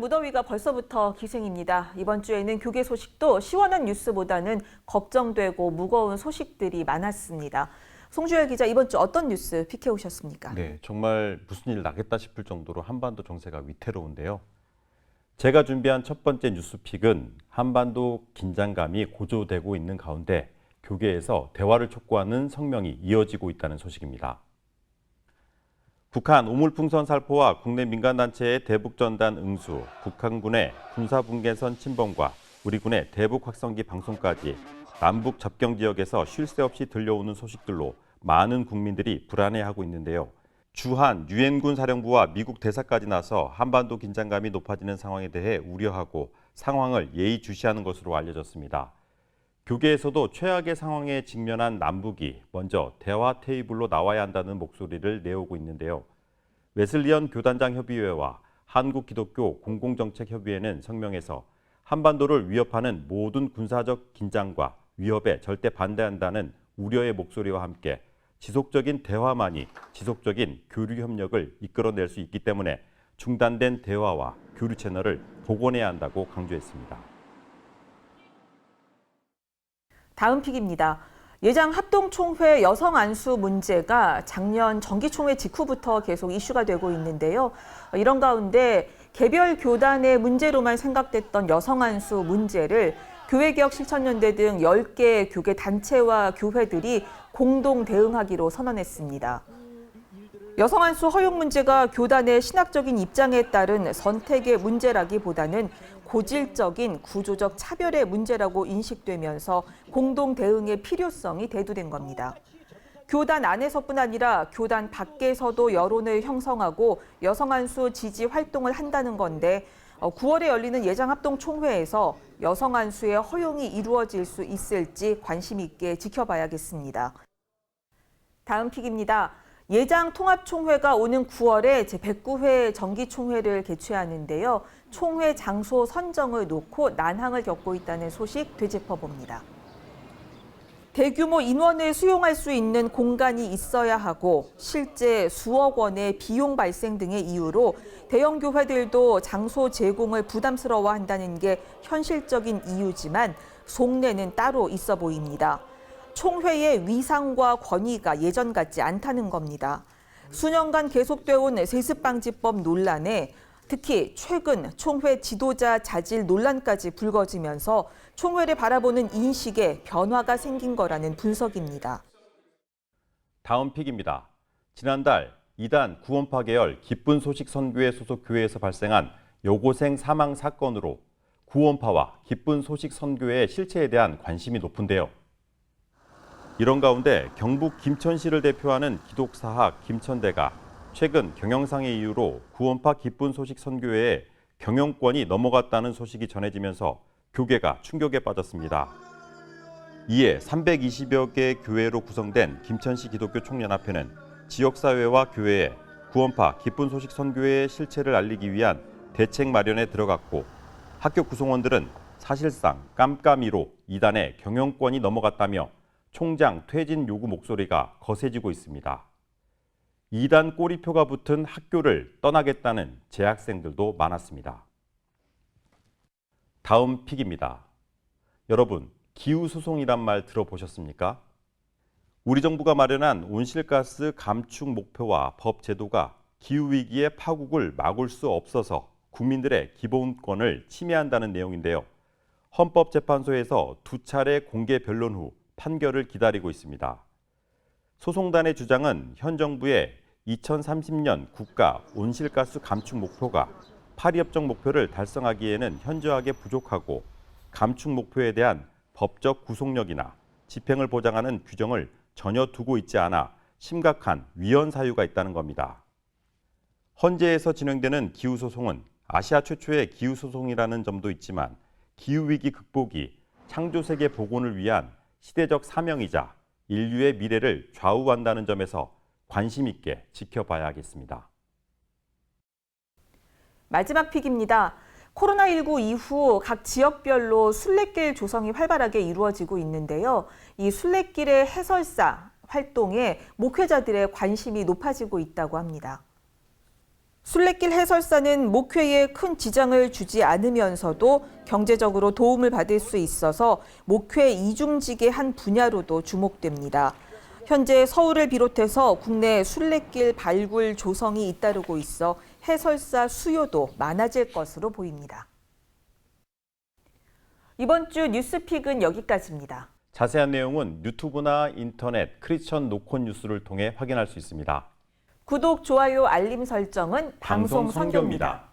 무더위가 벌써부터 기생입니다. 이번 주에는 교계 소식도 시원한 뉴스보다는 걱정되고 무거운 소식들이 많았습니다. 송주열 기자, 이번 주 어떤 뉴스 픽해 오셨습니까? 네, 정말 무슨 일 나겠다 싶을 정도로 한반도 정세가 위태로운데요. 제가 준비한 첫 번째 뉴스픽은 한반도 긴장감이 고조되고 있는 가운데 교계에서 대화를 촉구하는 성명이 이어지고 있다는 소식입니다. 북한 우물풍선 살포와 국내 민간단체의 대북전단 응수, 북한군의 군사분계선 침범과 우리 군의 대북 확성기 방송까지 남북 접경 지역에서 쉴 새 없이 들려오는 소식들로 많은 국민들이 불안해하고 있는데요. 주한 유엔군 사령부와 미국 대사까지 나서 한반도 긴장감이 높아지는 상황에 대해 우려하고 상황을 예의주시하는 것으로 알려졌습니다. 교계에서도 최악의 상황에 직면한 남북이 먼저 대화 테이블로 나와야 한다는 목소리를 내오고 있는데요. 웨슬리언 교단장 협의회와 한국기독교 공공정책협의회는 성명에서 한반도를 위협하는 모든 군사적 긴장과 위협에 절대 반대한다는 우려의 목소리와 함께 지속적인 대화만이 지속적인 교류 협력을 이끌어낼 수 있기 때문에 중단된 대화와 교류 채널을 복원해야 한다고 강조했습니다. 다음 픽입니다. 예장 합동총회 여성 안수 문제가 작년 정기총회 직후부터 계속 이슈가 되고 있는데요. 이런 가운데 개별 교단의 문제로만 생각됐던 여성 안수 문제를 교회개혁 실천연대 등 10개 교계 단체와 교회들이 공동 대응하기로 선언했습니다. 여성 안수 허용 문제가 교단의 신학적인 입장에 따른 선택의 문제라기보다는 고질적인 구조적 차별의 문제라고 인식되면서 공동 대응의 필요성이 대두된 겁니다. 교단 안에서뿐 아니라 교단 밖에서도 여론을 형성하고 여성 안수 지지 활동을 한다는 건데 9월에 열리는 예장합동총회에서 여성 안수의 허용이 이루어질 수 있을지 관심 있게 지켜봐야겠습니다. 다음 픽입니다. 예장통합총회가 오는 9월에 제109회 정기총회를 개최하는데요. 총회 장소 선정을 놓고 난항을 겪고 있다는 소식 되짚어봅니다. 대규모 인원을 수용할 수 있는 공간이 있어야 하고 실제 수억 원의 비용 발생 등의 이유로 대형 교회들도 장소 제공을 부담스러워한다는 게 현실적인 이유지만 속내는 따로 있어 보입니다. 총회의 위상과 권위가 예전 같지 않다는 겁니다. 수년간 계속돼온 세습방지법 논란에 특히 최근 총회 지도자 자질 논란까지 불거지면서 총회를 바라보는 인식에 변화가 생긴 거라는 분석입니다. 다음 픽입니다. 지난달 이단 구원파 계열 기쁜 소식 선교회 소속 교회에서 발생한 여고생 사망 사건으로 구원파와 기쁜 소식 선교회의 실체에 대한 관심이 높은데요. 이런 가운데 경북 김천시를 대표하는 기독사학 김천대가 최근 경영상의 이유로 구원파 기쁜 소식 선교회에 경영권이 넘어갔다는 소식이 전해지면서 교계가 충격에 빠졌습니다. 이에 320여 개 교회로 구성된 김천시 기독교 총연합회는 지역사회와 교회에 구원파 기쁜 소식 선교회의 실체를 알리기 위한 대책 마련에 들어갔고 학교 구성원들은 사실상 깜깜이로 이단의 경영권이 넘어갔다며 총장 퇴진 요구 목소리가 거세지고 있습니다. 이단 꼬리표가 붙은 학교를 떠나겠다는 재학생들도 많았습니다. 다음 픽입니다. 여러분, 기후소송이란 말 들어보셨습니까? 우리 정부가 마련한 온실가스 감축 목표와 법 제도가 기후위기의 파국을 막을 수 없어서 국민들의 기본권을 침해한다는 내용인데요. 헌법재판소에서 2차례 공개 변론 후 판결을 기다리고 있습니다. 소송단의 주장은 현 정부의 2030년 국가 온실가스 감축 목표가 파리협정 목표를 달성하기에는 현저하게 부족하고 감축 목표에 대한 법적 구속력이나 집행을 보장하는 규정을 전혀 두고 있지 않아 심각한 위헌 사유가 있다는 겁니다. 헌재에서 진행되는 기후소송은 아시아 최초의 기후소송이라는 점도 있지만 기후위기 극복이 창조세계 복원을 위한 시대적 사명이자 인류의 미래를 좌우한다는 점에서 관심 있게 지켜봐야겠습니다. 마지막 픽입니다. 코로나19 이후 각 지역별로 순례길 조성이 활발하게 이루어지고 있는데요. 이 순례길의 해설사 활동에 목회자들의 관심이 높아지고 있다고 합니다. 순례길 해설사는 목회에 큰 지장을 주지 않으면서도 경제적으로 도움을 받을 수 있어서 목회 이중직의 한 분야로도 주목됩니다. 현재 서울을 비롯해서 국내 순례길 발굴 조성이 잇따르고 있어 해설사 수요도 많아질 것으로 보입니다. 이번 주 뉴스픽은 여기까지입니다. 자세한 내용은 유튜브나 인터넷 크리스천 노콘 뉴스를 통해 확인할 수 있습니다. 구독, 좋아요, 알림 설정은 방송 선교입니다.